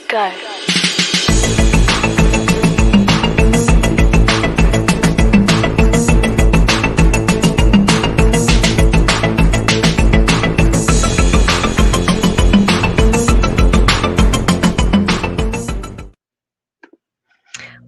Go.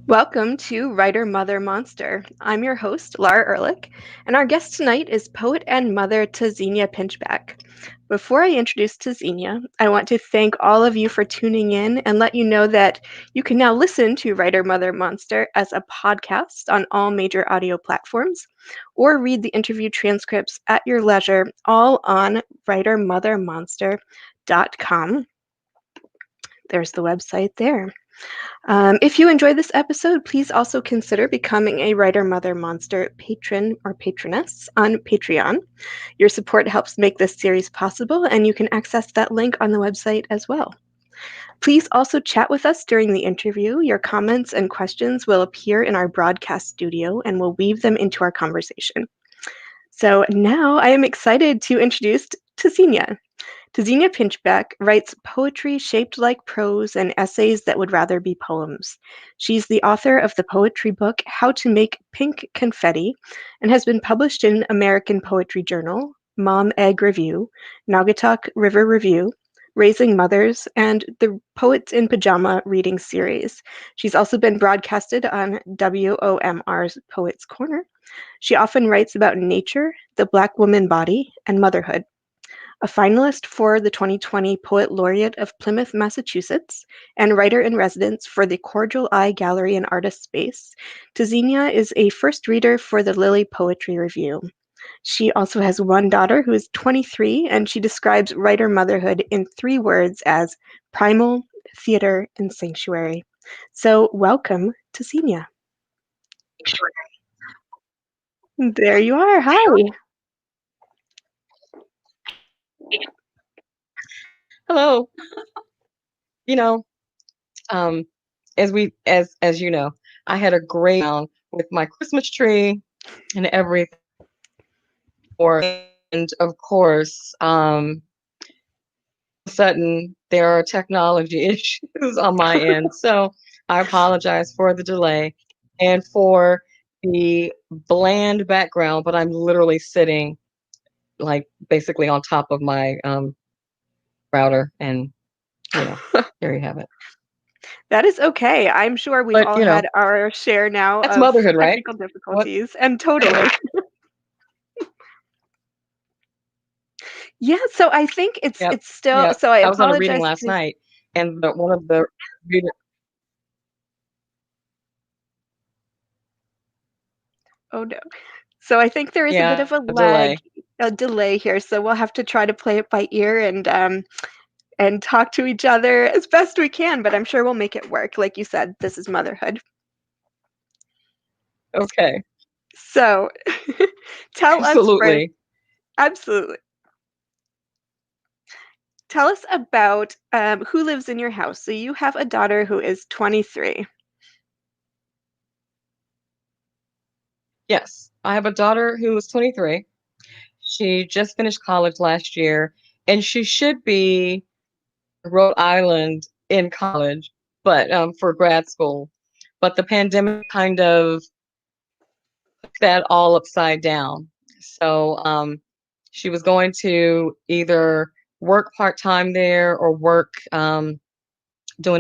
Welcome to Writer Mother Monster. I'm your host, Lara Ehrlich, and our guest tonight is poet and mother Tzynya Pinchback. Before I introduce Tzynya, I want to thank all of you for tuning in and let you know that you can now listen to Writer Mother Monster as a podcast on all major audio platforms, or read the interview transcripts at your leisure, all on writermothermonster.com. There's the website there. If you enjoyed this episode, please also consider becoming a Writer Mother Monster patron or patroness on Patreon. Your support helps make this series possible, and you can access that link on the website as well. Please also chat with us during the interview. Your comments and questions will appear in our broadcast studio, and we'll weave them into our conversation. So now I am excited to introduce Tzynya. Tzynya Pinchback writes poetry shaped like prose and essays that would rather be poems. She's the author of the poetry book To Make Pink Confetti and has been published in American Poetry Journal, Mom Egg Review, Naugatuck River Review, Raising Mothers, and the Poets in Pajama reading series. She's also been broadcasted on WOMR's Poets Corner. She often writes about nature, the Black woman body, and motherhood. A finalist for the 2020 Poet Laureate of Plymouth, Massachusetts, and writer-in-residence for the Cordial Eye Gallery and Artist Space, Tzynya is a first reader for the Lily Poetry Review. She also has one daughter who is 23, and she describes writer motherhood in 3 words as primal, theater, and sanctuary. So welcome, Tzynya. There you are. Hi. Hello. As you know, I had a great round with my Christmas tree and everything. And of course, sudden there are technology issues on my end. So I apologize for the delay and for the bland background, but I'm literally sitting like basically on top of my router, and there you have it. That is okay. I'm sure we've all had our share now that's of motherhood, right? technical difficulties, and totally. Yeah, so I think it's still. Yep. So I was on a reading apologize last night, and one of the readers. Oh no. So I think there is a bit of a lag, a delay here. So we'll have to try to play it by ear and talk to each other as best we can. But I'm sure we'll make it work. Like you said, this is motherhood. Okay. So tell us first. Absolutely. Tell us about who lives in your house. So you have a daughter who is 23. Yes, I have a daughter who is 23. She just finished college last year, and she should be Rhode Island in college, but for grad school. But the pandemic kind of put that all upside down. So she was going to either work part-time there or work do an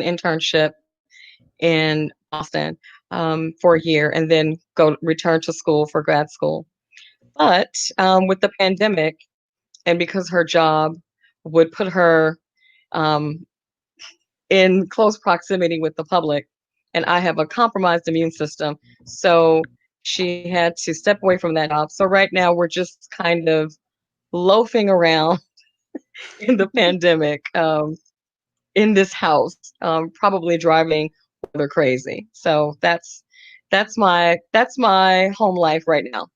internship in Boston for a year, and then return to school for grad school. But with the pandemic, and because her job would put her in close proximity with the public, and I have a compromised immune system, so she had to step away from that job. So right now we're just kind of loafing around in the pandemic in this house, probably driving her crazy. So that's my home life right now.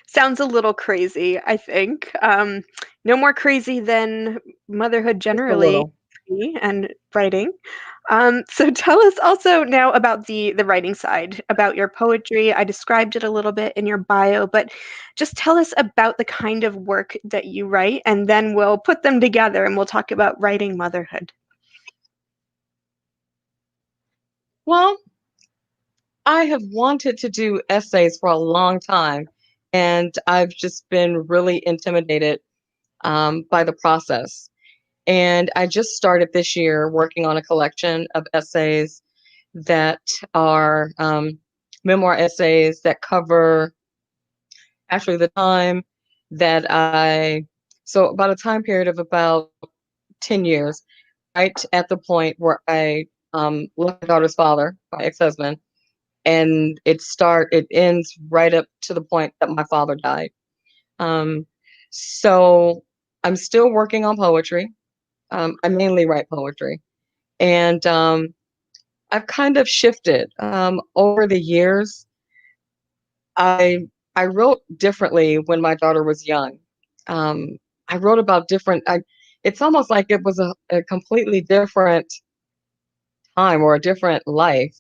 Sounds a little crazy, I think. No more crazy than motherhood generally and writing. So tell us also now about the writing side, about your poetry. I described it a little bit in your bio, but just tell us about the kind of work that you write, and then we'll put them together and we'll talk about writing motherhood. Well, I have wanted to do essays for a long time, and I've just been really intimidated by the process. And I just started this year working on a collection of essays that are memoir essays that cover actually the time that so about a time period of about 10 years, right at the point where I left my daughter's father, my ex-husband, and it ends right up to the point that my father died. Um, so I'm still working on poetry. I mainly write poetry, and I've kind of shifted over the years. I I wrote differently when my daughter was young. Um, I wrote about different. It's almost like it was a completely different time or a different life.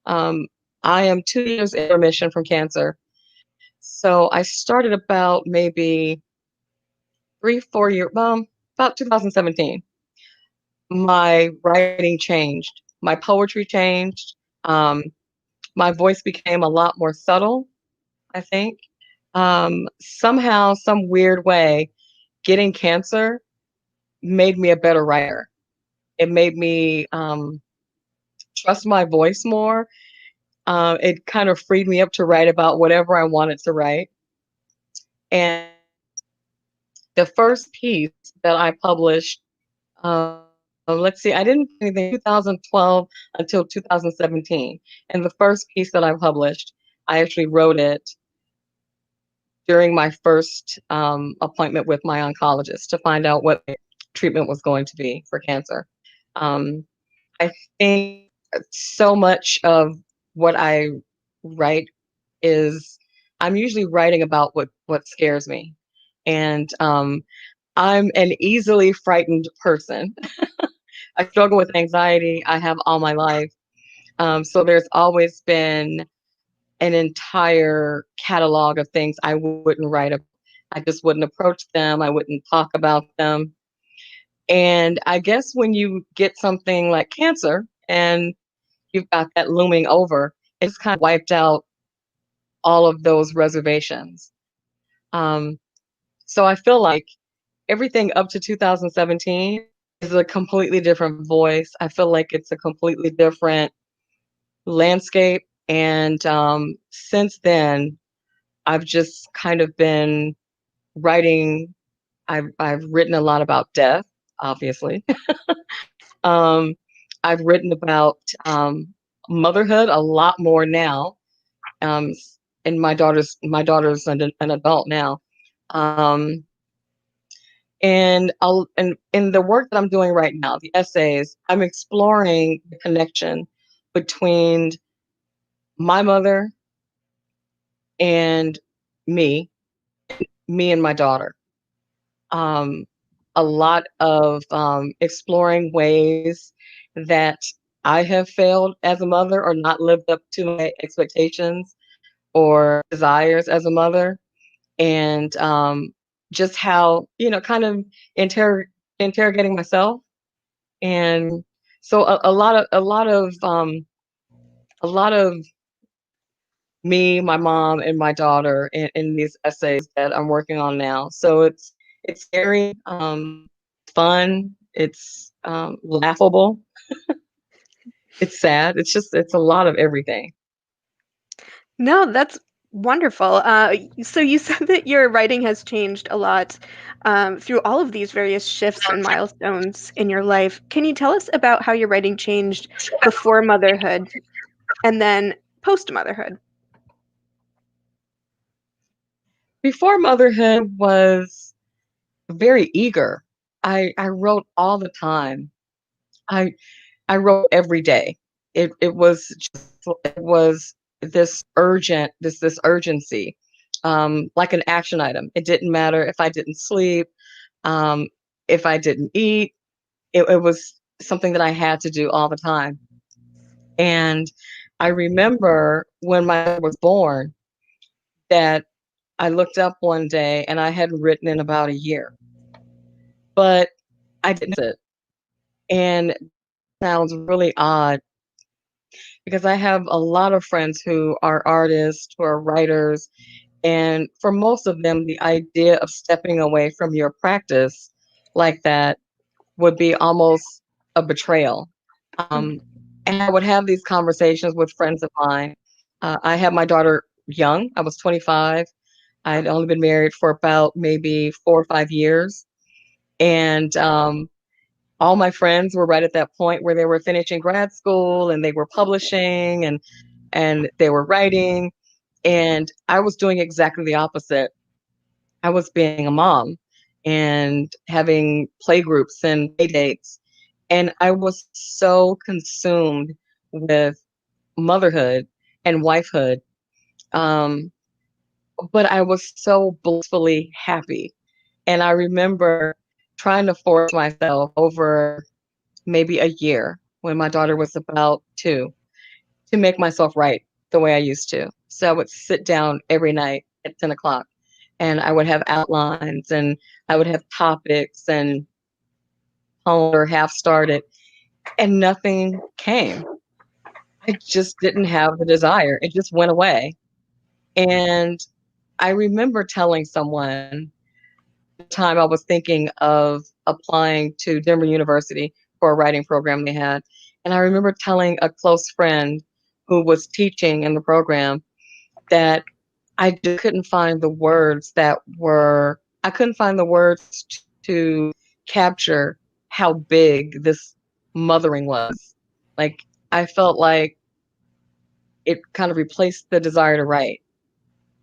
Um, I am 2 years in remission from cancer, so I started about maybe 3, 4 years, about 2017. My writing changed, my poetry changed. Um, my voice became a lot more subtle, I think. Somehow, some weird way, getting cancer made me a better writer. It made me trust my voice more. It kind of freed me up to write about whatever I wanted to write. And the first piece that I published, let's see, I didn't do anything 2012 until 2017. And the first piece that I published, I actually wrote it during my first appointment with my oncologist to find out what the treatment was going to be for cancer. Um, I think so much of what I write is I'm usually writing about what scares me, and I'm an easily frightened person. I struggle with anxiety. I have all my life, so there's always been an entire catalog of things I wouldn't write about. I just wouldn't approach them. I wouldn't talk about them. And I guess when you get something like cancer and you've got that looming over, it's kind of wiped out all of those reservations. Um, so I feel like everything up to 2017 is a completely different voice. I feel like it's a completely different landscape. And since then, I've just kind of been writing. I've written a lot about death, obviously. um, I've written about motherhood a lot more now. Um, and my daughter's an adult now. Um, and in the work that I'm doing right now, the essays, I'm exploring the connection between my mother and me, me and my daughter. um, a lot of exploring ways that I have failed as a mother or not lived up to my expectations or desires as a mother, and just how kind of inter- interrogating myself, and so a lot of me, my mom, and my daughter in these essays that I'm working on now. So it's scary, fun, it's laughable, it's sad. It's a lot of everything. No, that's wonderful. So you said that your writing has changed a lot through all of these various shifts and milestones in your life. Can you tell us about how your writing changed before motherhood and then post motherhood? Before motherhood was very eager. I wrote all the time. I I wrote every day. It was this urgency, like an action item. It didn't matter if I didn't sleep, um, if I didn't eat. It was something that I had to do all the time. And I remember when my daughter was born that I looked up one day and I hadn't written in about a year, but I didn't miss it. And sounds really odd because I have a lot of friends who are artists, who are writers, and for most of them, the idea of stepping away from your practice like that would be almost a betrayal. Um, and I would have these conversations with friends of mine. I had my daughter young. I was 25. I'd only been married for about maybe 4 or 5 years. And all my friends were right at that point where they were finishing grad school and they were publishing and they were writing. And I was doing exactly the opposite. I was being a mom and having play groups and play dates. And I was so consumed with motherhood and wifehood. Um, but I was so blissfully happy. And I remember trying to force myself over maybe a year when my daughter was about 2 to make myself write the way I used to. So I would sit down every night at 10 o'clock and I would have outlines and I would have topics and poems or half started and nothing came. I just didn't have the desire. It just went away. And I remember telling someone the time I was thinking of applying to Denver University for a writing program they had. And I remember telling a close friend who was teaching in the program that I just couldn't find the words I couldn't find the words to capture how big this mothering was. Like, I felt like it kind of replaced the desire to write.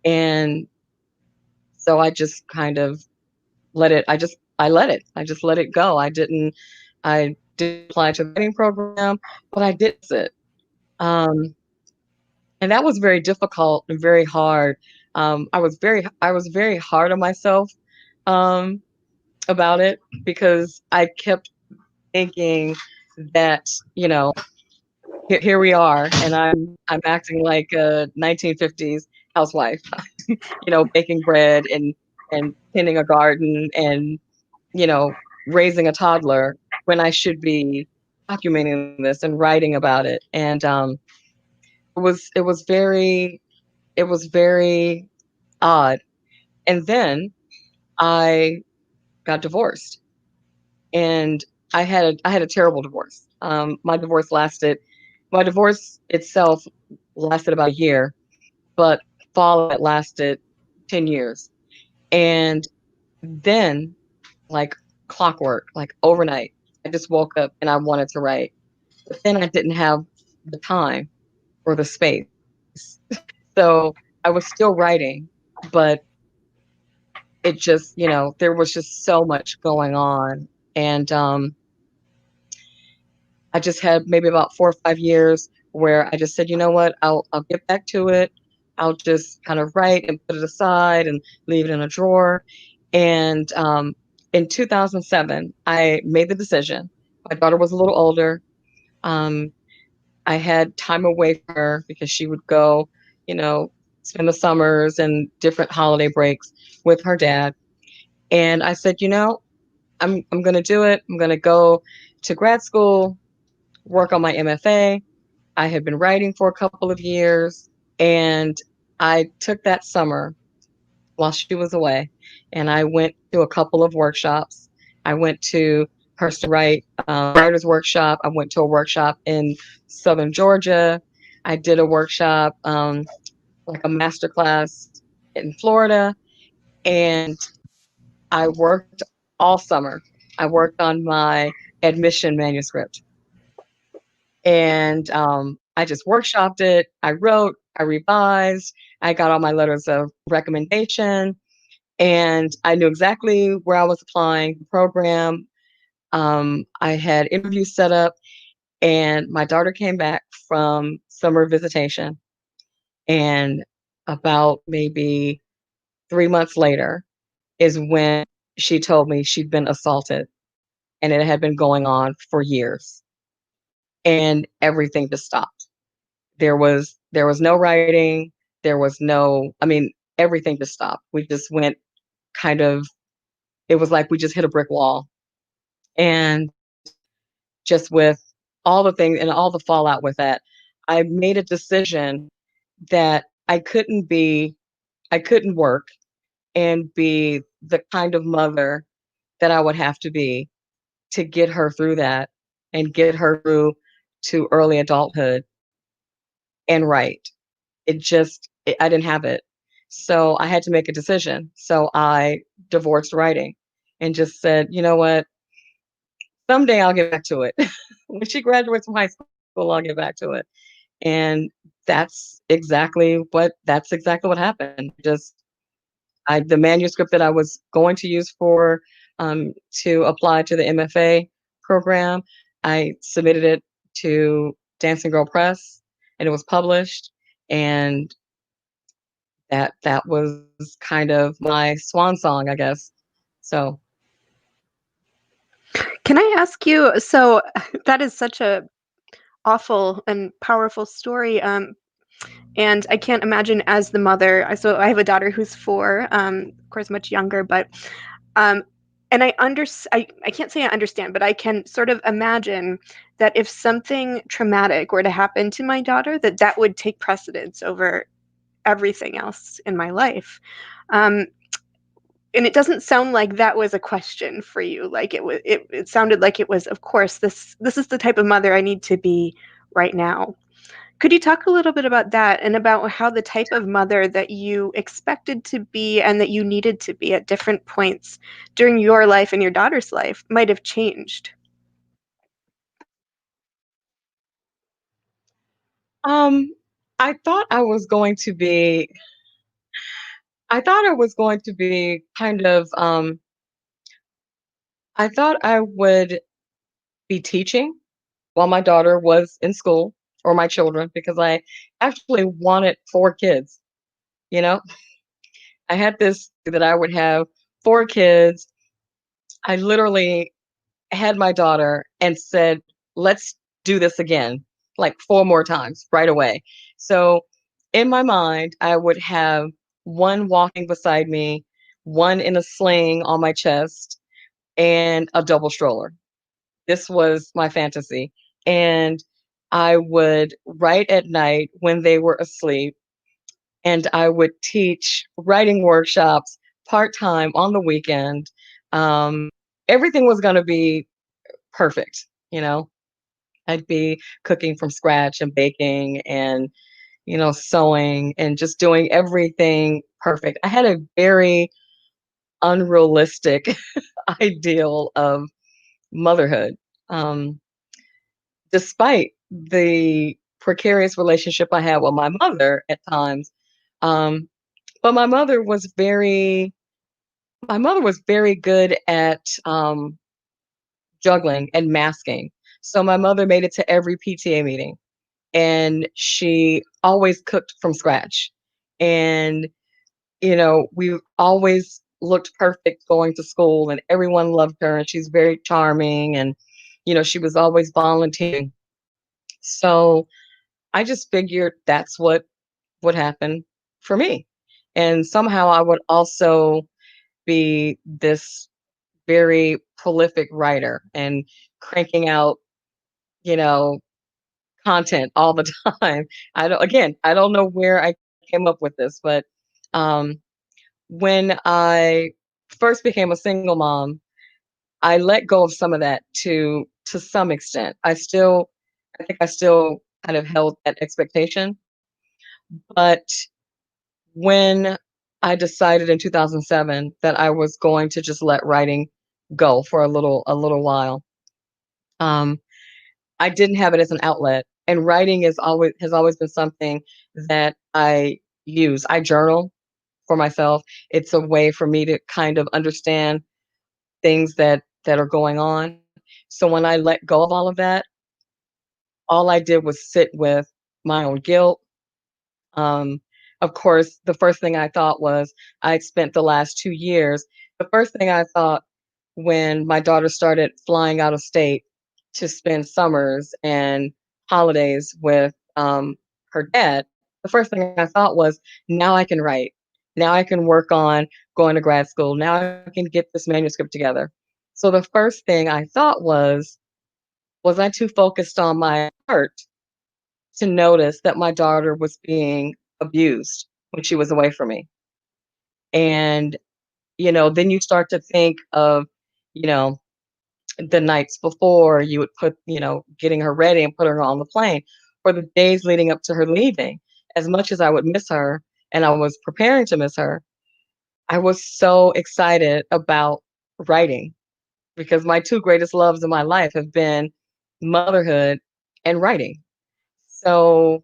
And so I just kind of I let it. I just let it go. I did apply to the writing program, but I did it. Um, and that was very difficult and very hard. I was very hard on myself um, about it because I kept thinking that, you know, here we are, and I'm acting like a 1950s housewife, baking bread and tending a garden and you know raising a toddler when I should be documenting this and writing about it. And it was very odd. And then I got divorced, and I had a terrible divorce. My divorce itself lasted about a year, but fall it lasted 10 years. And then, like clockwork, like overnight, I just woke up and I wanted to write. But then I didn't have the time or the space. So I was still writing, but it just, there was just so much going on. And I just had maybe about 4 or 5 years where I just said, you know what, I'll get back to it. I'll just kind of write and put it aside and leave it in a drawer. And in 2007, I made the decision. My daughter was a little older. Um, I had time away from her because she would go, you know, spend the summers and different holiday breaks with her dad. And I said, I'm going to do it. I'm going to go to grad school, work on my MFA. I had been writing for a couple of years, and I took that summer while she was away, and I went to a couple of workshops. I went to Person Write Writers Workshop. I went to a workshop in Southern Georgia. I did a workshop, like a master class in Florida, and I worked all summer. I worked on my admission manuscript, and I just workshopped it. I wrote, I revised, I got all my letters of recommendation, and I knew exactly where I was applying the program. I had interviews set up, and my daughter came back from summer visitation, and about maybe 3 months later is when she told me she'd been assaulted. and it had been going on for years, and everything just stopped. There was no writing, there was no, I mean, everything just stopped. We just went kind of, it was like we just hit a brick wall. And just with all the things and all the fallout with that, I made a decision that I couldn't work and be the kind of mother that I would have to be to get her through that and get her through to early adulthood and write. I didn't have it. So I had to make a decision. So I divorced writing and just said, you know what? Someday I'll get back to it. When she graduates from high school, I'll get back to it. And that's exactly what happened. Just I the manuscript that I was going to use for to apply to the MFA program, I submitted it to Dancing Girl Press, and it was published. And that was kind of my swan song, I guess. So, Can I ask you, so that is such a awful and powerful story. And I can't imagine as the mother. So I have a daughter who's 4, of course, much younger, but um, and I can't say I understand, but I can sort of imagine that if something traumatic were to happen to my daughter, that would take precedence over everything else in my life. Um, and it doesn't sound like that was a question for you. Like it sounded like it was, of course, this is the type of mother I need to be right now. Could you talk a little bit about that and about how the type of mother that you expected to be and that you needed to be at different points during your life and your daughter's life might have changed? um, I thought I was going to be I thought I was going to be kind of, I thought I would be teaching while my daughter was in school, or my children, because I actually wanted 4 kids, you know? I had this that I would have 4 kids. I literally had my daughter and said, "Let's do this again," like 4 more times right away. So, in my mind, I would have 1 walking beside me, 1 in a sling on my chest, and a double stroller. This was my fantasy. And I would write at night when they were asleep, and I would teach writing workshops part-time on the weekend. Um, Everything was gonna be perfect, you know? I'd be cooking from scratch and baking and, sewing and just doing everything perfect. I had a very unrealistic ideal of motherhood, um, despite the precarious relationship I had with my mother at times. Um, but my mother was very good at juggling and masking. So my mother made it to every PTA meeting, and she always cooked from scratch. And, we always looked perfect going to school, and everyone loved her, and she's very charming, and, she was always volunteering. So I just figured that's what would happen for me. And somehow I would also be this very prolific writer and cranking out, you know, content all the time. I don't know where I came up with this, but um, when I first became a single mom, I let go of some of that to some extent. I think I still kind of held that expectation, but when I decided in 2007 that I was going to just let writing go for a little while, um, I didn't have it as an outlet, and writing has always been something that I use. I journal for myself. It's a way for me to kind of understand things that are going on. So when I let go of all of that, all I did was sit with my own guilt. Um, of course, the first thing I thought was I'd spent the last 2 years. The first thing I thought when my daughter started flying out of state to spend summers and holidays with her dad, the first thing I thought was, now I can write. Now I can work on going to grad school. Now I can get this manuscript together. So the first thing I thought was I too focused on my art to notice that my daughter was being abused when she was away from me? And, then you start to think of, you know, the nights before you would put, getting her ready and put her on the plane for the days leading up to her leaving. As much as I would miss her and I was preparing to miss her, I was so excited about writing because my two greatest loves in my life have been motherhood and writing. So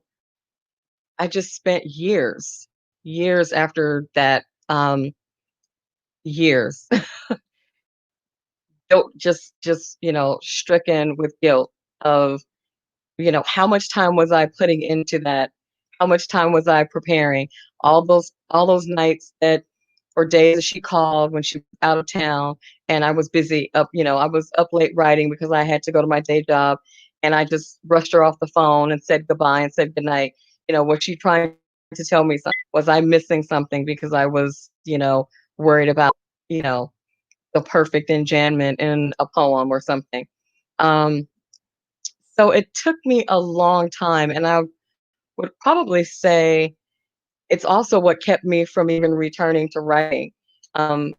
I just spent years after that, years, stricken with guilt of, how much time was I putting into that? How much time was I preparing? All those nights that or days that she called when she was out of town and I was busy up, I was up late writing because I had to go to my day job and I just brushed her off the phone and said goodbye and said goodnight. Was she trying to tell me something? Was I missing something because I was, worried about, you know, the perfect enjambment in a poem or something. Um, so it took me a long time, and I would probably say it's also what kept me from even returning to writing. Um,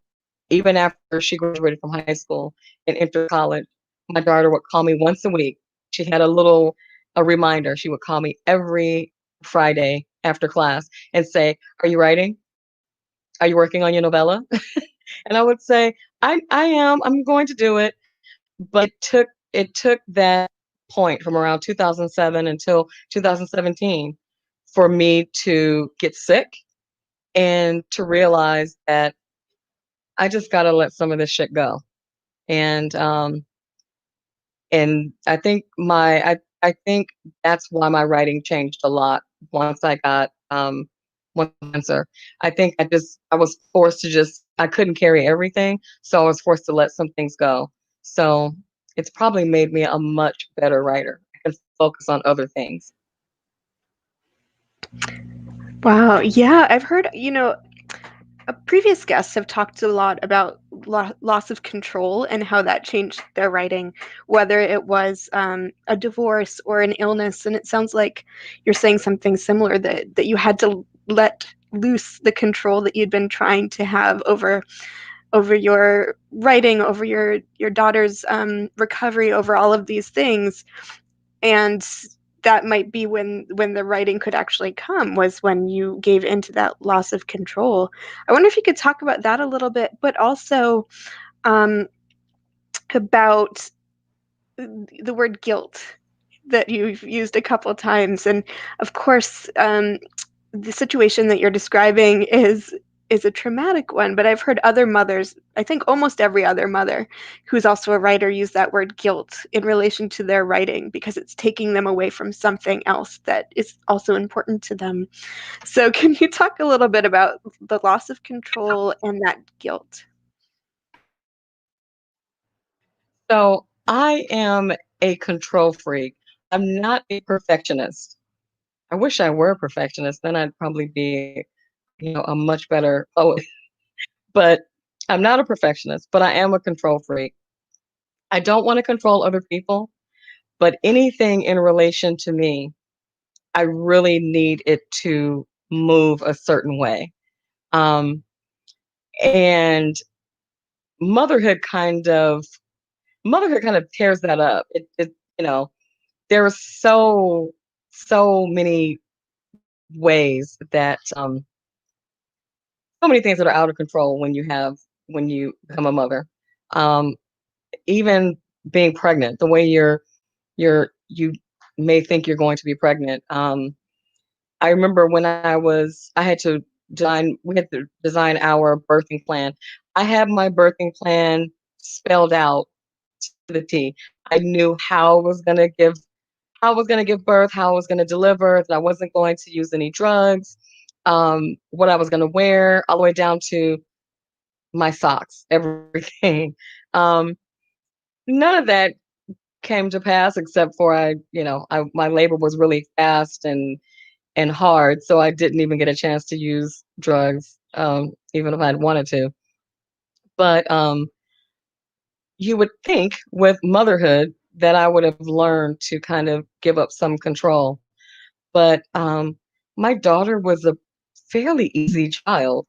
Even after she graduated from high school and entered college, my daughter would call me once a week. She had a reminder. She would call me every Friday after class and say, "Are you writing? Are you working on your novella?" And I would say, I am. I'm going to do it." But it took that point from around 2007 until 2017 for me to get sick and to realize that I just gotta let some of this shit go. And I think I think that's why my writing changed a lot once I got one cancer. I think I was forced to just I couldn't carry everything, so I was forced to let some things go. So it's probably made me a much better writer. I can focus on other things. Wow. Yeah, I've heard, previous guests have talked a lot about loss of control and how that changed their writing, whether it was a divorce or an illness. And it sounds like you're saying something similar, that you had to let loose the control that you'd been trying to have over your writing, over your daughter's recovery, over all of these things. And that might be when the writing could actually come, was when you gave into that loss of control. I wonder if you could talk about that a little bit, but also um, about the word guilt that you've used a couple of times. And of course, the situation that you're describing is a traumatic one, but I've heard other mothers, I think almost every other mother who's also a writer, use that word guilt in relation to their writing because it's taking them away from something else that is also important to them. So can you talk a little bit about the loss of control and that guilt? So I am a control freak. I'm not a perfectionist. I wish I were a perfectionist, then I'd probably be, a much better poet. But I'm not a perfectionist, but I am a control freak. I don't want to control other people, but anything in relation to me, I really need it to move a certain way. Um, and motherhood kind of motherhood kind of tears that up. You know, there are so many ways that so many things that are out of control when you become a mother. Um, Even being pregnant, the way you may think you're going to be pregnant. I remember when I had to we had to design our birthing plan. I had my birthing plan spelled out to the T. I knew how I was gonna give birth, how I was gonna deliver, that I wasn't going to use any drugs, what I was gonna wear, all the way down to my socks, everything. None of that came to pass except for my labor was really fast and hard, so I didn't even get a chance to use drugs, even if I'd wanted to. But you would think with motherhood that I would have learned to kind of give up some control. But my daughter was a fairly easy child.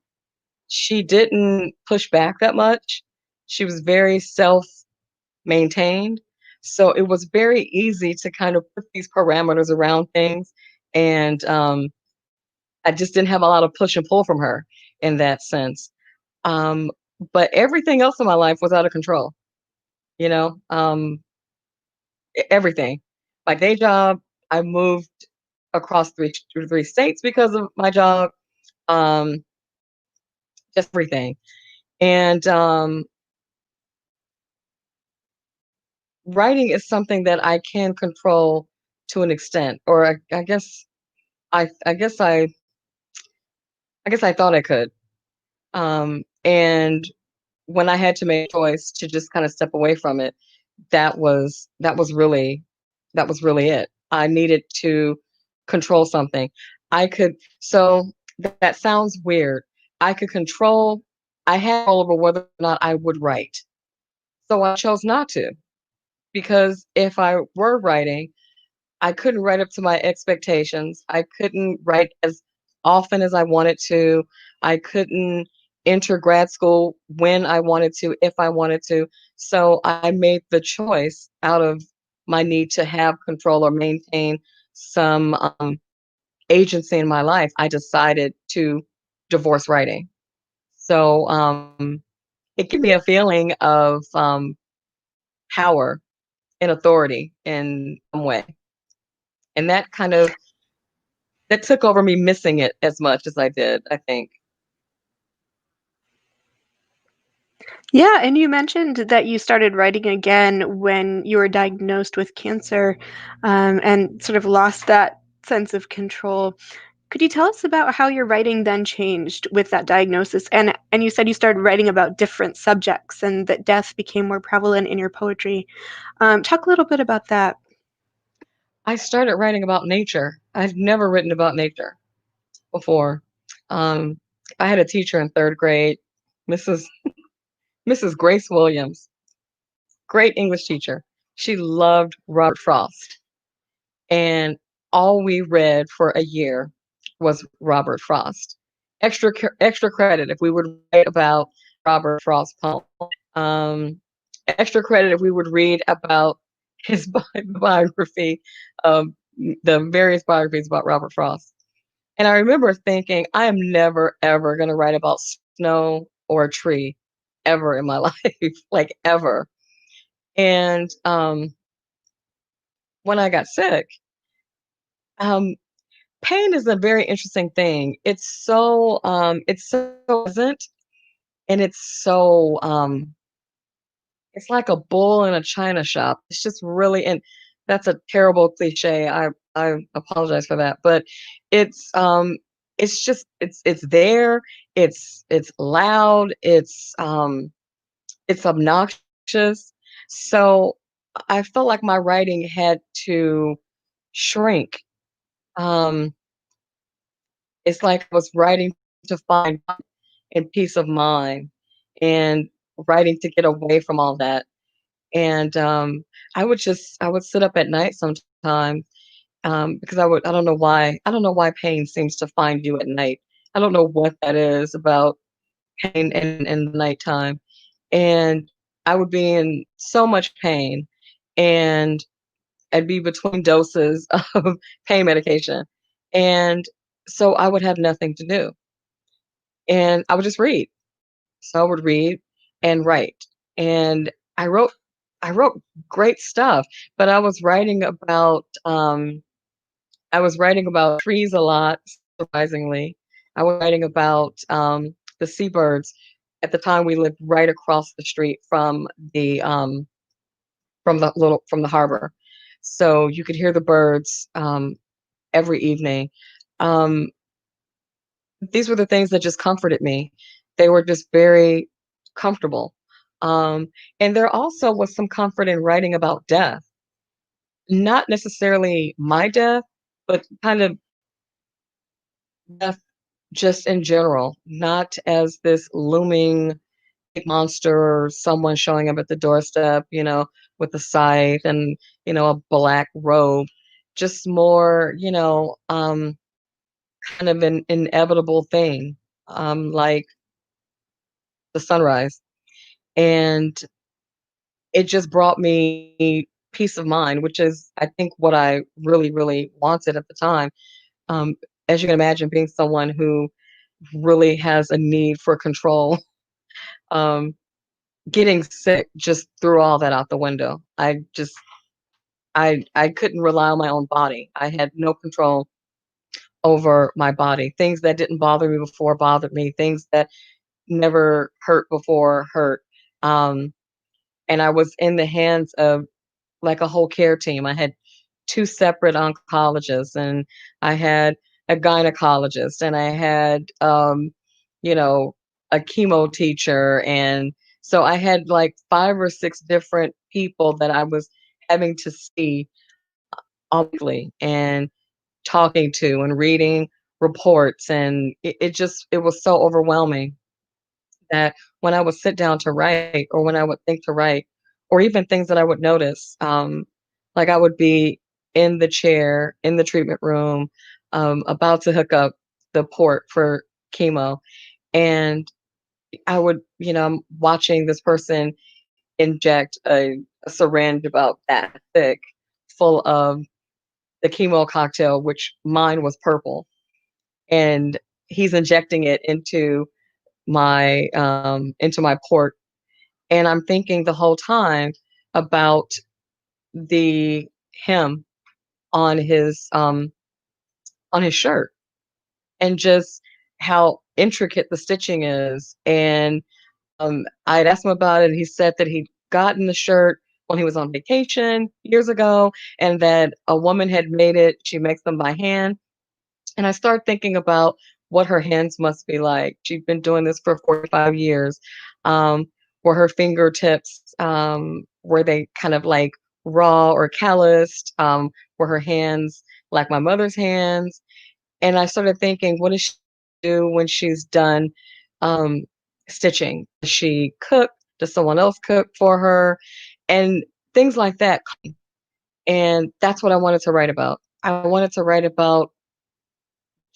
She didn't push back that much. She was very self-maintained. So it was very easy to kind of put these parameters around things. And I just didn't have a lot of push and pull from her in that sense. Um, but everything else in my life was out of control, you know, everything. My day job, I moved across three states because of my job, um, just everything. And writing is something that I can control to an extent, or I guess I I guess I I guess I thought I could. And when I had to make a choice to just kind of step away from it, that was really it. I needed to control something. I could so that sounds weird. I could control I had control over whether or not I would write. So I chose not to because if I were writing, I couldn't write up to my expectations. I couldn't write as often as I wanted to. I couldn't enter grad school when I wanted to, if I wanted to. So I made the choice out of my need to have control or maintain some agency in my life. I decided to divorce writing. So it gave me a feeling of power and authority in some way. And that took over me missing it as much as I did, I think. Yeah, and you mentioned that you started writing again when you were diagnosed with cancer, and sort of lost that sense of control. Could you tell us about how your writing then changed with that diagnosis? And you said you started writing about different subjects and that death became more prevalent in your poetry. Talk a little bit about that. I started writing about nature. I've never written about nature before. Um, I had a teacher in 3rd grade, Mrs. Mrs. Grace Williams, great English teacher. She loved Robert Frost, and all we read for a year was Robert Frost. Extra credit if we would write about Robert Frost poem. Um, extra credit if we would read about his biography, um, the various biographies about Robert Frost. And I remember thinking, I am never ever going to write about snow or a tree ever in my life, like ever. And when I got sick, um, pain is a very interesting thing. It's so pleasant and it's like a bull in a china shop. It's just really and that's a terrible cliche. I apologize for that, but it's um it's just it's there. It's loud. It's obnoxious. So I felt like my writing had to shrink. Um it's like I was writing to find and peace of mind and writing to get away from all that. And I would sit up at night sometimes because I don't know why pain seems to find you at night. I don't know what that is about pain in the nighttime. And I would be in so much pain and I'd be between doses of pain medication. And so I would have nothing to do. And I would just read. So I would read and write. And I wrote I wrote great stuff, but I was writing about trees a lot, surprisingly. I was writing about the seabirds. At the time we lived right across the street from the harbor. So you could hear the birds every evening. Um, these were the things that just comforted me. They were just very comfortable. Um, and there also was some comfort in writing about death, not necessarily my death, but kind of death just in general, not as this looming big monster or someone showing up at the doorstep, with a scythe and, a black robe, just more, kind of an inevitable thing, like the sunrise. And it just brought me peace of mind, which is, I think, what I really, really wanted at the time. Um, as you can imagine, being someone who really has a need for control, um, getting sick just threw all that out the window. I couldn't rely on my own body. I had no control over my body. Things that didn't bother me before bothered me. Things that never hurt before hurt. Um, and I was in the hands of like a whole care team. I had 2 separate oncologists, and I had a gynecologist, and I had, you know, a chemo teacher, and so I had like 5 or 6 different people that I was having to see weekly and talking to and reading reports, and it was so overwhelming that when I would sit down to write or when I would think to write, or even things that I would notice, like I would be in the chair in the treatment room, about to hook up the port for chemo, and I would, I'm watching this person inject a syringe about that thick full of the chemo cocktail, which mine was purple, and he's injecting it into my port. And I'm thinking the whole time about the hem on his shirt, and just how intricate the stitching is. And I'd asked him about it, and he said that he'd gotten the shirt when he was on vacation years ago, and that a woman had made it. She makes them by hand. And I started thinking about what her hands must be like. She'd been doing this for 45 years. Were her fingertips, were they kind of like raw or calloused? Were her hands like my mother's hands? And I started thinking, what does she do when she's done um, stitching? Does she cook? Does someone else cook for her? And things like that. And that's what I wanted to write about. I wanted to write about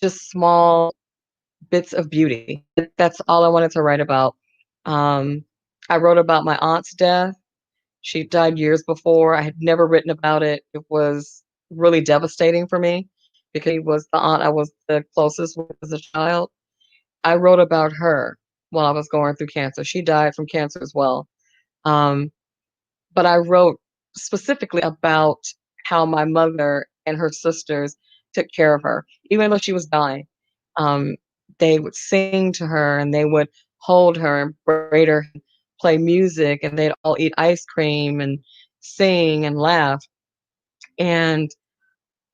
just small bits of beauty. That's all I wanted to write about. Um, I wrote about my aunt's death. She died years before. I had never written about it. It was really devastating for me because she was the aunt I was the closest with as a child. I wrote about her while I was going through cancer. She died from cancer as well. Um, but I wrote specifically about how my mother and her sisters took care of her, even though she was dying. Um, they would sing to her and they would hold her and braid her, play music, and they'd all eat ice cream and sing and laugh. And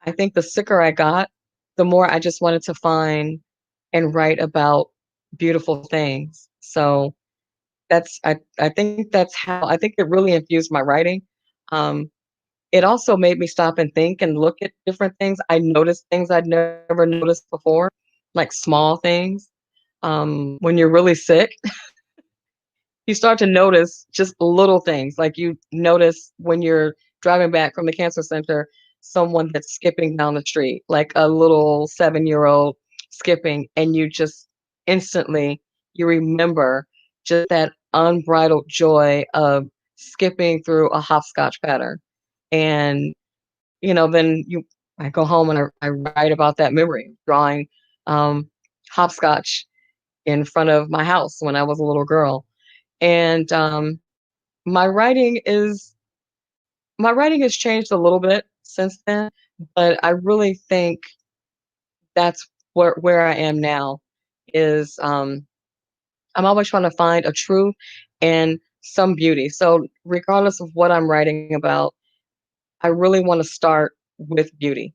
I think the sicker I got, the more I just wanted to find and write about beautiful things. So I think that's how I think it really infused my writing. Um, it also made me stop and think and look at different things. I noticed things I'd never noticed before, like small things. When you're really sick, you start to notice just little things. Like you notice when you're driving back from the cancer center, someone that's skipping down the street, like a little 7-year-old skipping, and you just instantly you remember just that unbridled joy of skipping through a hopscotch pattern. And then I go home and I write about that memory, drawing um, hopscotch in front of my house when I was a little girl. And my writing is my writing has changed a little bit since then, but I really think that's where I am now is I'm always trying to find a truth and some beauty. So regardless of what I'm writing about, I really want to start with beauty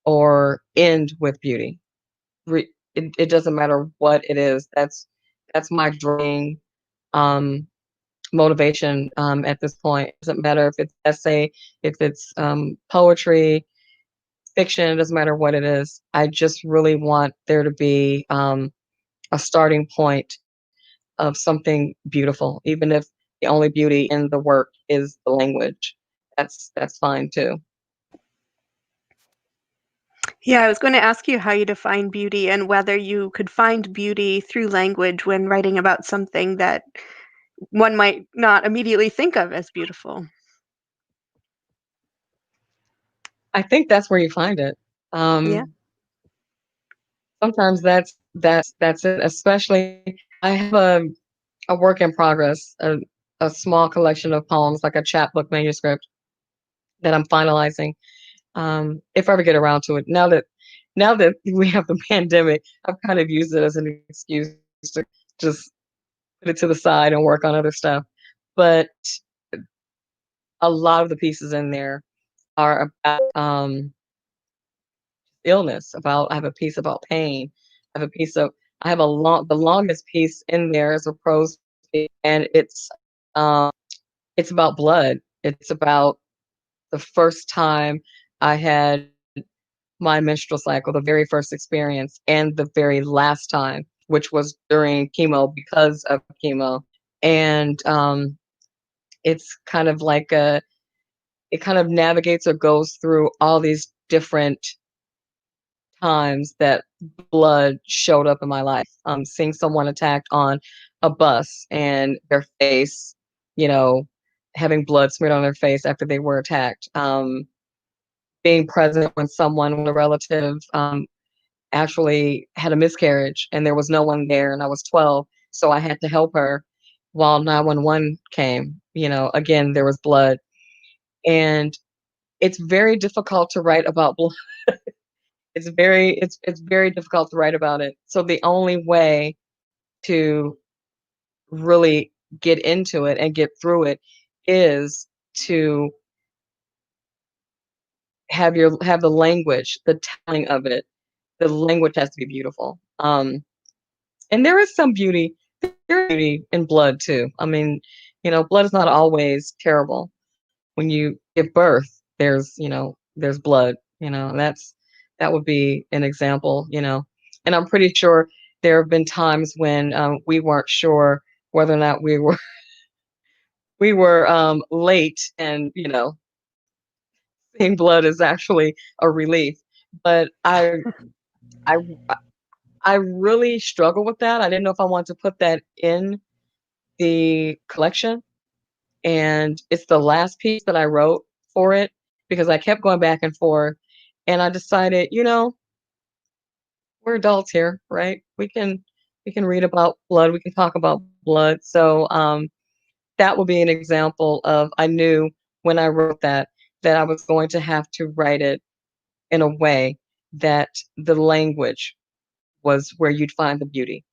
or end with beauty. It doesn't matter what it is. That's my dream. Um, motivation at this point. It doesn't matter if it's essay, if it's poetry, fiction, it doesn't matter what it is. I just really want there to be a starting point of something beautiful, even if the only beauty in the work is the language. That's fine too. Yeah, I was going to ask you how you define beauty and whether you could find beauty through language when writing about something that one might not immediately think of as beautiful. I think that's where you find it. Yeah. Sometimes that's it. Especially, I have a work in progress, a small collection of poems, like a chapbook manuscript that I'm finalizing. If I ever get around to it. Now that we have the pandemic, I've kind of used it as an excuse to just put it to the side and work on other stuff. But a lot of the pieces in there are about illness. About I have a piece about pain. I have a piece of I have a long the longest piece in there is a prose piece, and um it's about blood. It's about the first time I had my menstrual cycle, the very first experience, and the very last time, which was during chemo because of chemo. And it's kind of like it kind of navigates or goes through all these different times that blood showed up in my life. Seeing someone attacked on a bus and their face, you know, having blood smeared on their face after they were attacked. Being present when someone, when a relative, actually had a miscarriage and there was no one there and I was 12, so I had to help her while 911 came. Again, there was blood. And it's very difficult to write about blood. It's very difficult to write about it. So the only way to really get into it and get through it is to have the language, the telling of it. The language has to be beautiful. And there is some beauty. There's beauty in blood too. I mean, blood is not always terrible. When you give birth, there's blood, and that would be an example. And I'm pretty sure there have been times when we weren't sure whether or not we were late, and seeing blood is actually a relief. But I I really struggle with that. I didn't know if I wanted to put that in the collection, and it's the last piece that I wrote for it because I kept going back and forth, and I decided, we're adults here, right? We can read about blood, we can talk about blood. So that would be an example of I knew when I wrote that I was going to have to write it in a way that the language was where you'd find the beauty,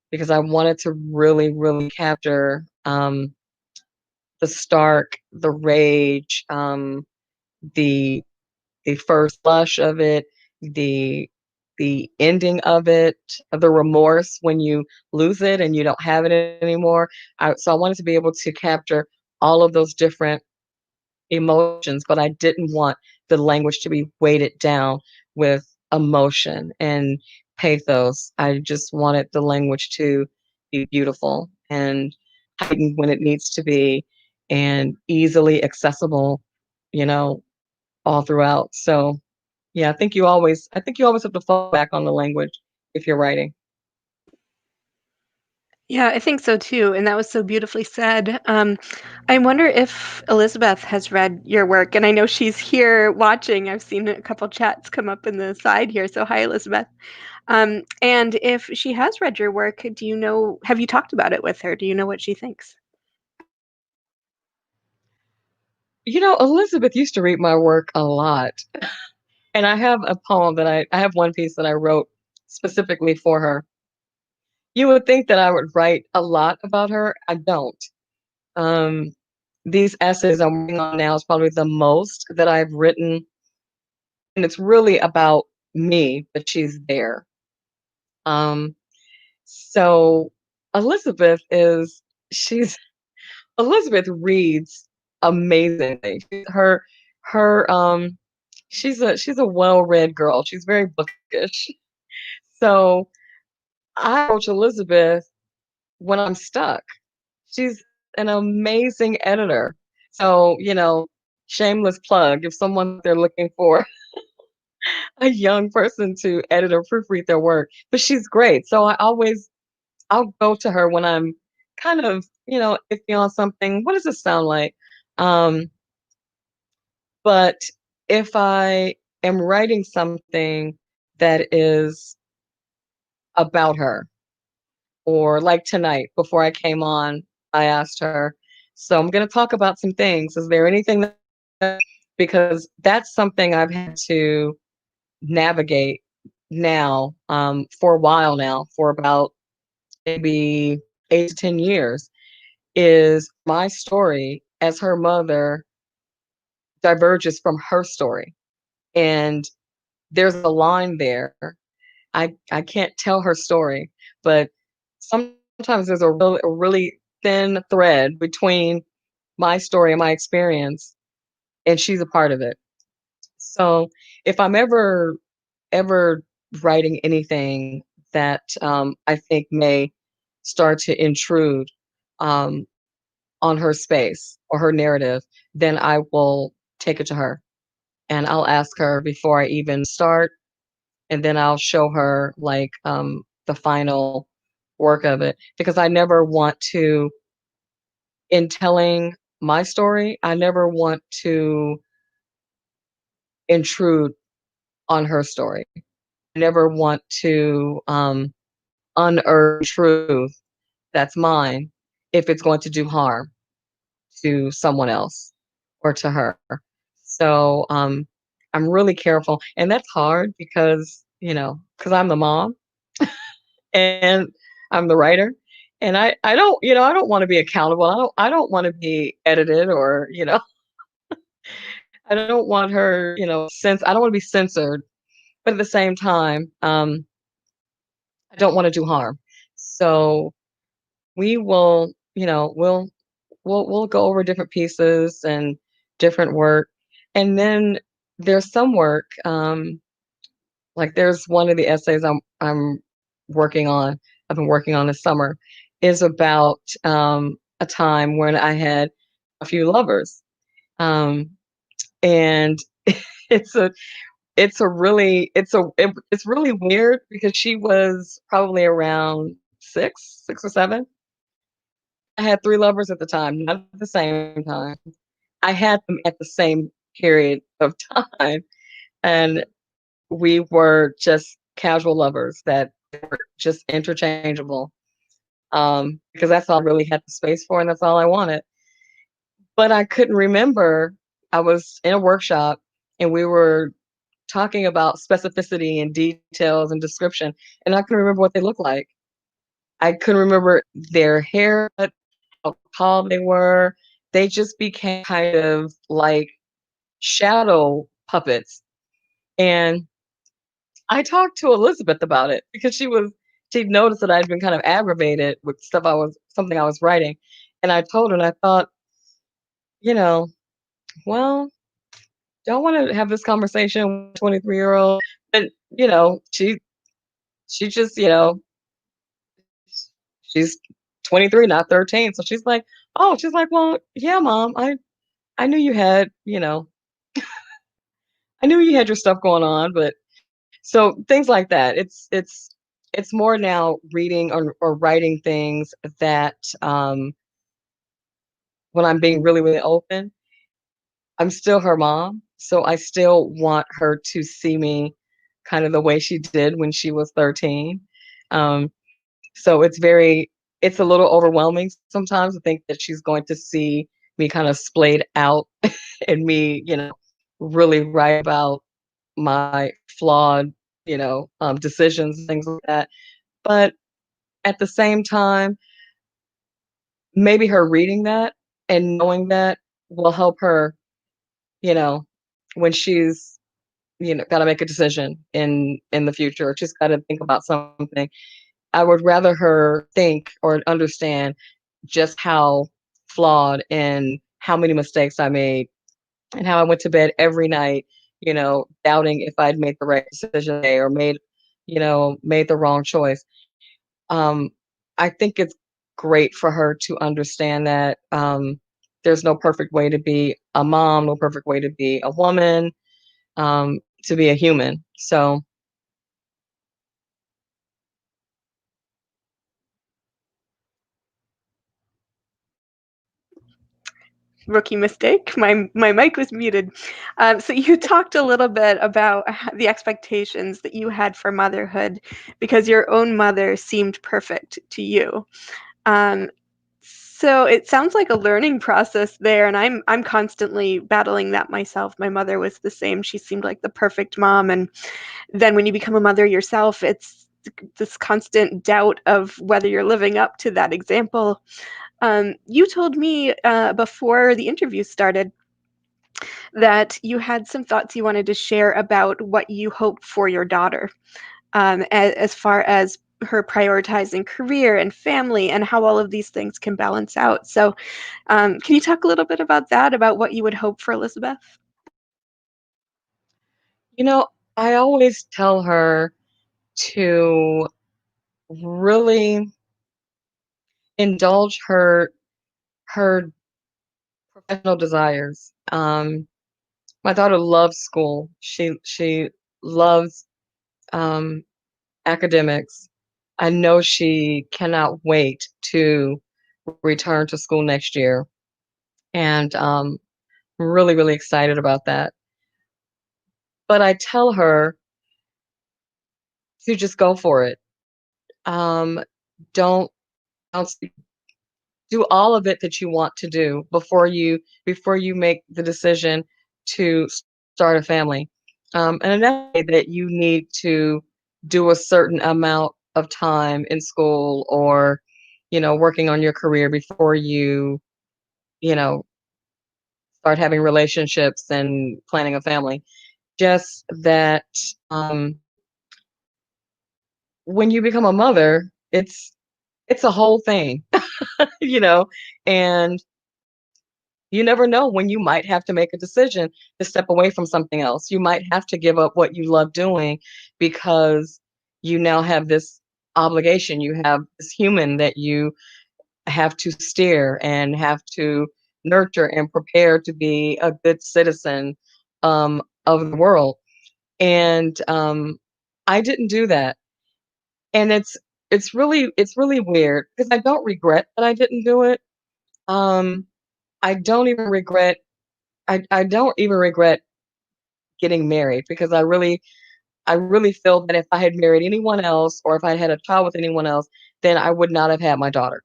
because I wanted to really, really capture the stark, the rage, the the first blush of it, the the ending of it, the remorse when you lose it and you don't have it anymore. So I wanted to be able to capture all of those different emotions, but I didn't want the language to be weighted down with emotion and pathos. I just wanted the language to be beautiful and heightened when it needs to be, and easily accessible, you know, all throughout. So yeah, I think you always have to fall back on the language if you're writing. Yeah, I think so too, and that was so beautifully said. I wonder if Elizabeth has read your work, and I know she's here watching. I've seen a couple chats come up in the side here, so hi, Elizabeth. And if she has read your work, have you talked about it with her? Do you know what she thinks? Elizabeth used to read my work a lot. And I have a poem I have one piece that I wrote specifically for her. You would think that I would write a lot about her. I don't. Um, these essays I'm working on now is probably the most that I've written, and it's really about me, but she's there. Um, so Elizabeth she's Elizabeth reads amazingly. Her she's a well-read girl. She's very bookish. So I approach Elizabeth when I'm stuck. She's an amazing editor. So, shameless plug, if someone's out there looking for a young person to edit or proofread their work, but she's great. So I'll go to her when I'm kind of, iffy on something. What does this sound like? Um, but if I am writing something that is about her, or like tonight before I came on, I asked her, so I'm going to talk about some things. Is there anything that, because that's something I've had to navigate now, for a while now, for about maybe 8 to 10 years, is my story as her mother diverges from her story. And there's a line there. I can't tell her story, but sometimes there's a really thin thread between my story and my experience, and she's a part of it. So if I'm ever writing anything that I think may start to intrude um, on her space or her narrative, then I will take it to her and I'll ask her before I even start, and then I'll show her like the final work of it, because I never want to, in telling my story, I never want to intrude on her story. I never want to unearth truth that's mine if it's going to do harm to someone else or to her. So I'm really careful, and that's hard because because I'm the mom and I'm the writer, and I don't I don't want to be accountable. I don't want to be edited, or I don't want her I don't want to be censored, but at the same time I don't want to do harm. So we will we'll go over different pieces and different work, and then there's some work, like there's one of the essays I'm working on I've been working on this summer, is about a time when I had a few lovers, um, and it's a it's really weird because she was probably around 6 or 7. I had 3 lovers at the time, not at the same time. I had them at the same period of time, and we were just casual lovers that were just interchangeable, because that's all I really had the space for, and that's all I wanted. But I couldn't remember. I was in a workshop, and we were talking about specificity and details and description, and I couldn't remember what they looked like. I couldn't remember their hair, how tall they were. They just became kind of like shadow puppets. And I talked to Elizabeth about it because she'd noticed that I'd been kind of aggravated with something I was writing. And I told her, and I thought, you know, well, don't want to have this conversation with a 23-year-old. But, she just, she's 23, not 13. So she's like, oh, she's like, well, yeah, mom, I knew you had, I knew you had your stuff going on, but so things like that. It's more now reading or writing things that when I'm being really, really open, I'm still her mom. So I still want her to see me kind of the way she did when she was 13. Um, so it's a little overwhelming sometimes to think that she's going to see me kind of splayed out and me, really write about my flawed, decisions, things like that. But at the same time, maybe her reading that and knowing that will help her, you know, when she's, got to make a decision in the future, or she's got to think about something. I would rather her think or understand just how flawed and how many mistakes I made and how I went to bed every night, doubting if I'd made the right decision that day or made the wrong choice. Um, I think it's great for her to understand that there's no perfect way to be a mom, no perfect way to be a woman, to be a human. So, Rookie mistake. My mic was muted. So you talked a little bit about the expectations that you had for motherhood because your own mother seemed perfect to you. Um, so it sounds like a learning process there, and I'm constantly battling that myself. My mother was the same. She seemed like the perfect mom, and then when you become a mother yourself, it's this constant doubt of whether you're living up to that example. You told me before the interview started that you had some thoughts you wanted to share about what you hope for your daughter, as far as her prioritizing career and family and how all of these things can balance out. So, can you talk a little bit about that, about what you would hope for Elizabeth? you know, I always tell her to really indulge her professional desires. My daughter loves school. She loves um, academics. I know she cannot wait to return to school next year, and I'm really really excited about that. But I tell her to just go for it. Don't don't do all of it that you want to do before you make the decision to start a family. And another way that you need to do a certain amount of time in school or working on your career before you know start having relationships and planning a family. Just that um, when you become a mother, it's a whole thing, you know, and you never know when you might have to make a decision to step away from something else. You might have to give up what you love doing because you now have this obligation. You have this human that you have to steer and have to nurture and prepare to be a good citizen of the world. And I didn't do that. And it's really weird because I don't regret that I didn't do it. Um, I don't even regret I don't even regret getting married because I really feel that if I had married anyone else or if I had a child with anyone else, then I would not have had my daughter.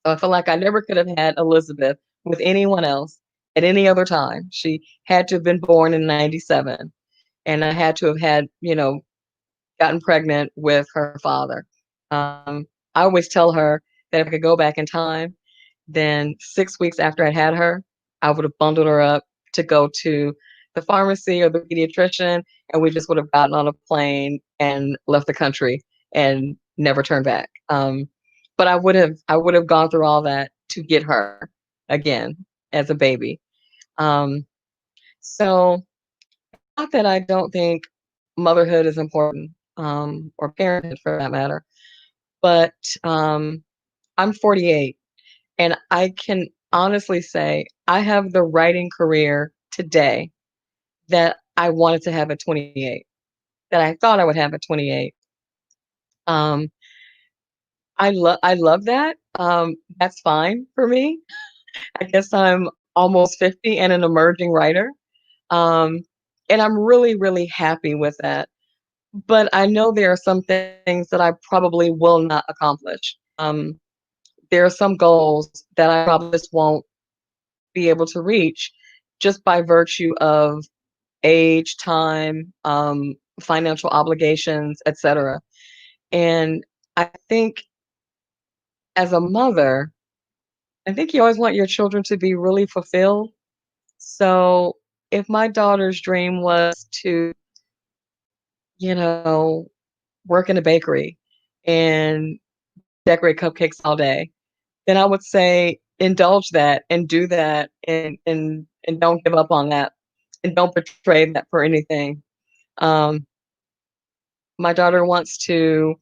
So I feel like I never could have had Elizabeth with anyone else at any other time. She had to have been born in 97 and I had to have had, gotten pregnant with her father. I always tell her that if I could go back in time, then 6 weeks after I'd had her, I would have bundled her up to go to the pharmacy or the pediatrician, and we just would have gotten on a plane and left the country and never turned back. But I would have gone through all that to get her again as a baby. Um, so not that I don't think motherhood is important, or parenthood for that matter, but I'm 48 and I can honestly say I have the writing career today that I wanted to have at 28, that I thought I would have at 28. Um, I love that. That's fine for me. I guess I'm almost 50 and an emerging writer. Um, and I'm really, really happy with that. But I know there are some things that I probably will not accomplish. There are some goals that I probably just won't be able to reach just by virtue of age, time, financial obligations, etc. And I think as a mother, I think you always want your children to be really fulfilled. So if my daughter's dream was to, you know, work in a bakery and decorate cupcakes all day, then I would say indulge that and do that, and don't give up on that, and don't betray that for anything. Um, my daughter wants to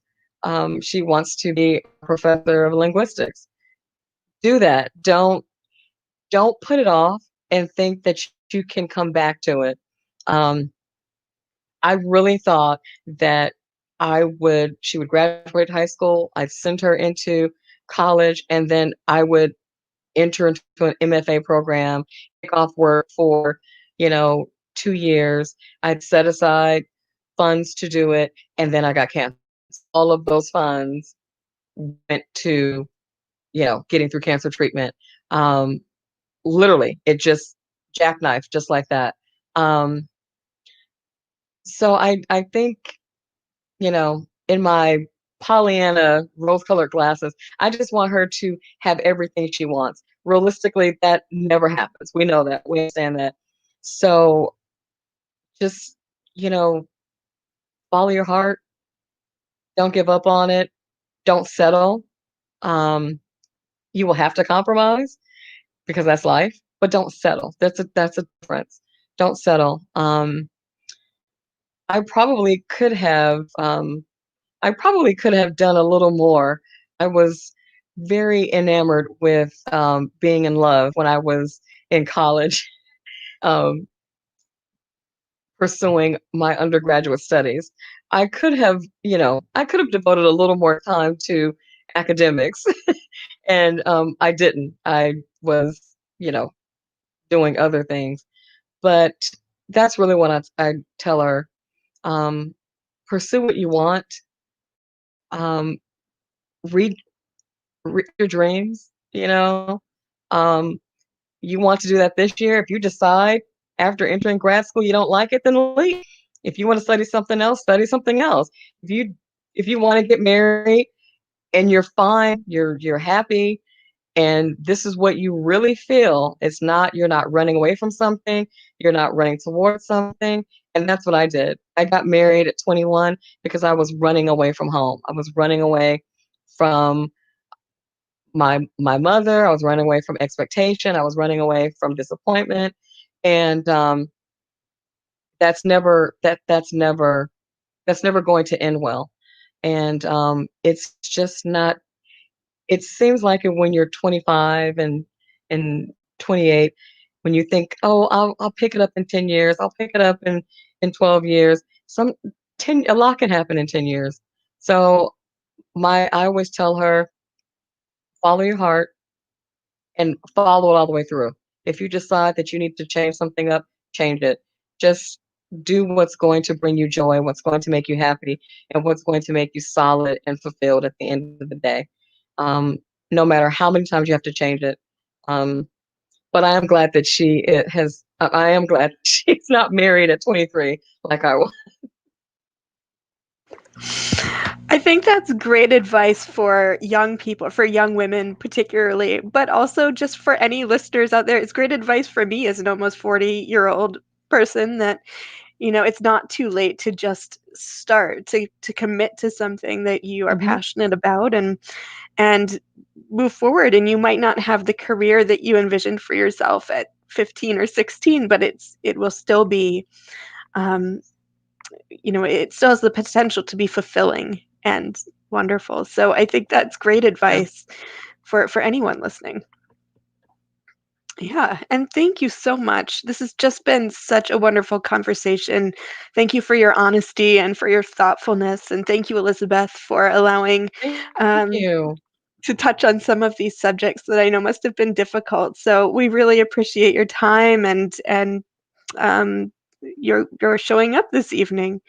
she wants to be a professor of linguistics. Do that. Don't put it off and think that you can come back to it. Um, I really thought that I would she would graduate high school, I'd send her into college, and then I would enter into an MFA program, take off work for, 2 years. I'd set aside funds to do it, and then I got cancer. All of those funds went to, getting through cancer treatment. Um, Literally, it just jackknife just like that. Um, so I think, in my Pollyanna rose-colored glasses, I just want her to have everything she wants. Realistically, that never happens. We know that. We understand that. So just, you know, follow your heart. Don't give up on it. Don't settle. Um, you will have to compromise because that's life, but don't settle. That's a difference. Don't settle. I probably could have I probably could have done a little more. I was very enamored with being in love when I was in college, um, pursuing my undergraduate studies. I could have devoted a little more time to academics, and I didn't. I was, you know, doing other things. But that's really what I tell her. Um, Pursue what you want. Um, read read your dreams. Um, you want to do that this year. If you decide after entering grad school you don't like it, then leave. If you want to study something else, study something else. If you if you want to get married and you're fine, you're happy, and this is what you really feel, you're not running away from something, you're not running towards something. And that's what I did. I got married at 21 because I was running away from home. I was running away from my mother. I was running away from expectation. I was running away from disappointment, and that's never going to end well. And it's just not. It seems like it when you're 25 and 28, when you think, oh, I'll pick it up in 10 years. I'll pick it up in 12 years. A lot can happen in 10 years. So I always tell her, follow your heart and follow it all the way through. If you decide that you need to change something up, change it. Just do what's going to bring you joy, what's going to make you happy, and what's going to make you solid and fulfilled at the end of the day. Um, no matter how many times you have to change it. Um, but I am glad that I am glad she's not married at 23 like I was. I think that's great advice for young people, for young women particularly, but also just for any listeners out there. It's great advice for me as an almost 40-year-old person that, it's not too late to just start, to commit to something that you are Mhm. passionate about and move forward. And you might not have the career that you envisioned for yourself at 15 or 16, but it will still be um, it still has the potential to be fulfilling and wonderful. So I think that's great Yeah. advice for anyone listening. Yeah, and thank you so much. This has just been such a wonderful conversation. Thank you for your honesty and for your thoughtfulness, and thank you, Elizabeth, for allowing Thank um, you. to touch on some of these subjects that I know must have been difficult. So we really appreciate your time and um, your showing up this evening.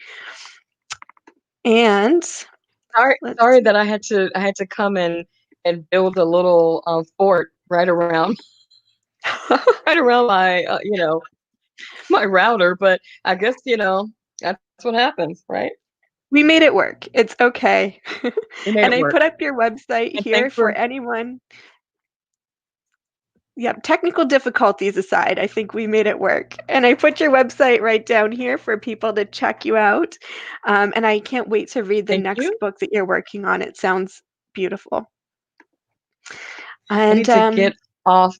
And Sorry let's that I had to come and build a little fort right around right around my my router, but I guess that's what happens, right? We made it work. It's okay. We made And it I work. put up your website And here thanks for for anyone. Yep, technical difficulties aside, I think we made it work. And I put your website right down here for people to check you out. And I can't wait to read the thank next you. book that you're working on. It sounds beautiful. I And need to get off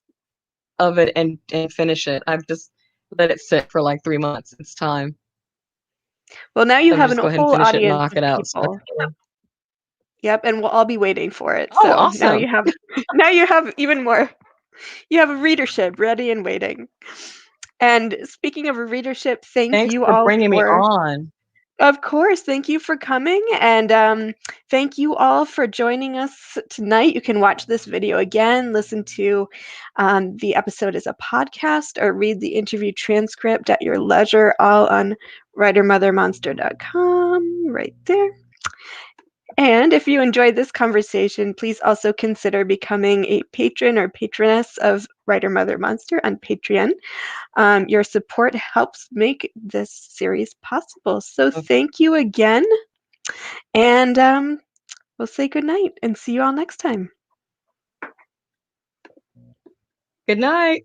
of it and finish it. I've just let it sit for like 3 months. It's time. Well, now you I'm have just a go ahead and whole finish it, audience knock of it out. people. Yep, and we'll all be waiting for it. Oh, So now you awesome. have now you have even more. You have a readership ready and waiting. And speaking of a readership, thank Thanks you for all bringing me for on. of course, thank you for coming, and thank you all for joining us tonight. You can watch this video again, listen to the episode as a podcast, or read the interview transcript at your leisure, all on writermothermonster.com, right there. And if you enjoyed this conversation, please also consider becoming a patron or patroness of Writer Mother Monster on Patreon. Your support helps make this series possible. So thank you again. And we'll say goodnight and see you all next time. Good night.